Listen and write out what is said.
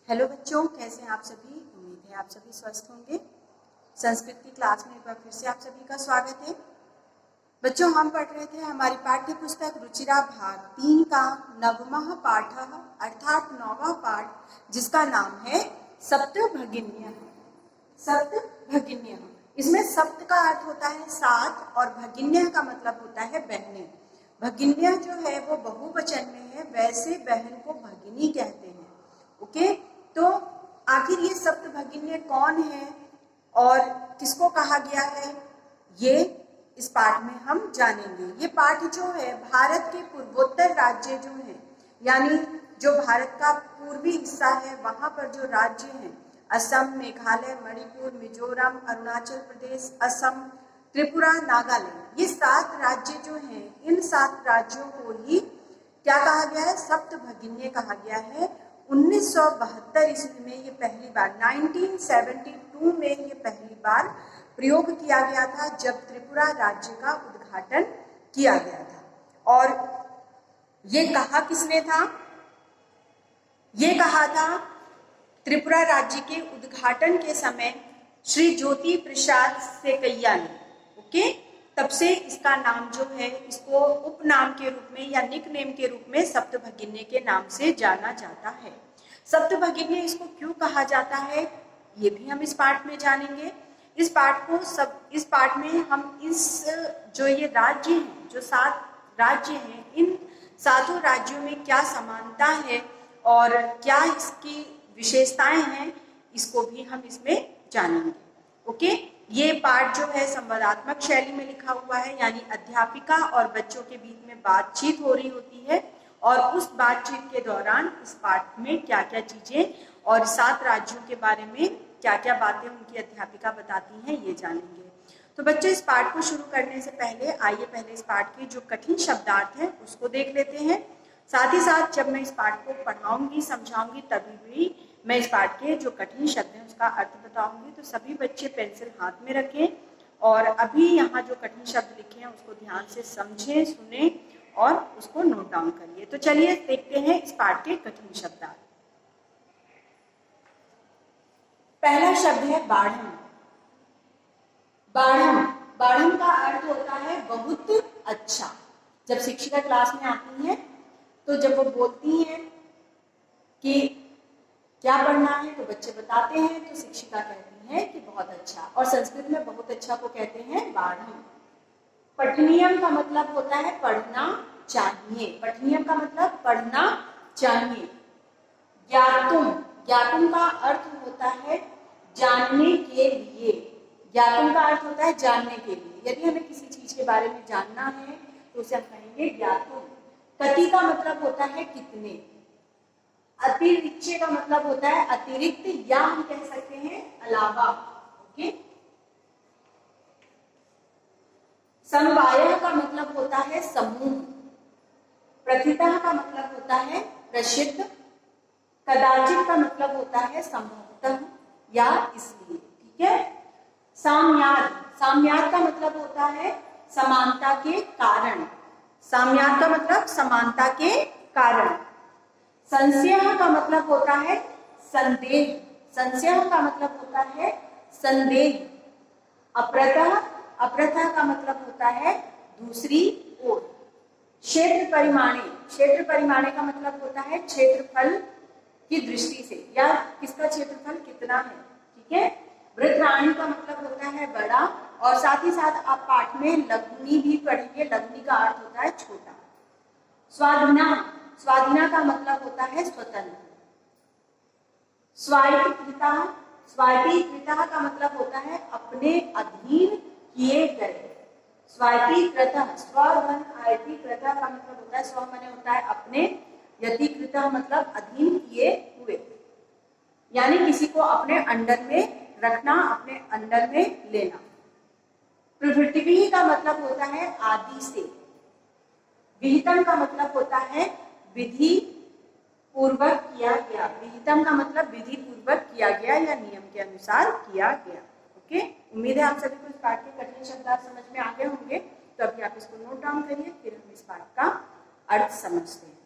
Hello बच्चों, कैसे हैं आप सभी। उम्मीद है आप सभी स्वस्थ होंगे। संस्कृत की क्लास में एक बार फिर से आप सभी का स्वागत है। बच्चों, हम पढ़ रहे थे हमारी पाठ्य पुस्तक रुचिरा भाग 3 का नवमः पाठः अर्थात 9वां पाठ, जिसका नाम है सप्तभगिन्यः। सप्तभगिन्यः, इसमें सप्त का अर्थ होता है 7 और भगिन्यः का मतलब होता है बहनें। भगिन्यः जो है वो बहुवचन में है, वैसे बहन को भगिनी कहते हैं। ओके, तो आखिर ये सप्तभगिन्य कौन है और किसको कहा गया है, ये इस पाठ में हम जानेंगे। ये पाठ जो है भारत के पूर्वोत्तर राज्य जो है, यानी जो भारत का पूर्वी हिस्सा है, वहां पर जो राज्य हैं असम, मेघालय, मणिपुर, मिजोरम, अरुणाचल प्रदेश, असम, त्रिपुरा, नागालैंड, ये 7 राज्य जो हैं, इन 7 राज्यों को ही क्या कहा गया है, सप्तभगिन्य कहा गया है। 1972 ईस्वी में ये पहली बार, 1972 में ये पहली बार प्रयोग किया गया था, जब त्रिपुरा राज्य का उद्घाटन किया गया था। और ये कहा किसने था, ये कहा था त्रिपुरा राज्य के उद्घाटन के समय श्री ज्योति प्रसाद सेकैया ने। ओके, तब से इसका नाम जो है, इसको उपनाम के रूप में या निकनेम के रूप में सप्तभगिन्य के नाम से जाना जाता है। सप्तभगिन्य इसको क्यों कहा जाता है, ये भी हम इस पाठ में जानेंगे। इस पाठ में हम इस जो ये राज्य हैं, जो 7 राज्य हैं, इन 7 राज्यों में क्या समानता है और क्या इसकी विशेषताएं हैं, इसको भी हम इसमें जानेंगे। ओके, ये पाठ जो है संवादात्मक शैली में लिखा हुआ है, यानी अध्यापिका और बच्चों के बीच में बातचीत हो रही होती है और उस बातचीत के दौरान इस पाठ में क्या क्या चीजें और 7 राज्यों के बारे में क्या क्या बातें उनकी अध्यापिका बताती हैं, ये जानेंगे। तो बच्चों, इस पाठ को शुरू करने से पहले आइए पहले इस पाठ के जो कठिन शब्दार्थ हैं उसको देख लेते हैं। साथ ही साथ जब मैं इस पाठ को पढ़ाऊंगी, समझाऊंगी, तभी भी मैं इस पाठ के जो कठिन शब्द हैं उसका अर्थ बताऊंगी। तो सभी बच्चे पेंसिल हाथ में रखें और अभी यहाँ जो कठिन शब्द लिखे हैं उसको ध्यान से समझें, सुने और उसको नोट डाउन करिए। तो चलिए देखते हैं इस पाठ के कठिन शब्दार्थ। पहला शब्द है बाढ़म। बाढ़म, बाढ़म का अर्थ होता है बहुत अच्छा। जब शिक्षिका क्लास में आती हैं तो जब वो बोलती हैं कि क्या पढ़ना है तो बच्चे बताते हैं, तो शिक्षिका कहती हैं कि बहुत अच्छा। और संस्कृत में बहुत अच्छा को कहते हैं बाढ़म। पठनीयम का मतलब होता है पढ़ना चाहिए। पठनीयम का मतलब पढ़ना चाहिए। ज्ञातुम, ज्ञातुम का अर्थ होता है जानने के लिए। ज्ञातुम का अर्थ होता है जानने के लिए। यदि हमें किसी चीज के बारे में जानना है तो उसे हम कहेंगे ज्ञातुम। कति का मतलब होता है कितने। अतिरिक्त का मतलब होता है अतिरिक्त, या हम कह सकते हैं अलावा। ओके, समवाय का मतलब होता है समूह। प्रथितः का मतलब होता है प्रसिद्ध। कदाचित का मतलब होता है संभवतः या इसलिए। ठीक है। साम्याद, साम्याद का मतलब होता है समानता के कारण। साम्याद का मतलब समानता के कारण। संशय का मतलब होता है संदेह। संशय का मतलब होता है संदेह। अप्रतः, अप्रतः का मतलब होता है दूसरी ओर। क्षेत्र परिमाणे, क्षेत्र परिमाणे का मतलब होता है क्षेत्रफल की दृष्टि से, या किसका क्षेत्रफल कितना है। ठीक है। वृत्राणी का मतलब होता है बड़ा। और साथ ही साथ आप पाठ में लघुनी भी पढ़ेंगे। लघुनी का अर्थ होता है छोटा। स्वाधीना, स्वाधीना का मतलब होता है स्वतंत्र। स्वायत्तकृता, स्वायत्तकृता का मतलब होता है अपने अधीन किए गए। स्वायत्तकृत, स्वधन आयत्तकृत का मतलब होता है, स्व माने होता है अपने, यतिकृत मतलब अधीन किए हुए, यानी किसी को अपने अंडर में रखना, अपने अंडर में लेना। प्रवृत्ति का मतलब होता है आदि से। विहितम का मतलब होता है विधि पूर्वक किया गया। विहितम का मतलब विधि पूर्वक किया गया या नियम के अनुसार किया गया। ओके, उम्मीद है आप सभी को इस पाठ के कठिन शब्द समझ में आ गए होंगे। तो अभी आप इसको नोट डाउन करिए, फिर हम इस पाठ का अर्थ समझते हैं।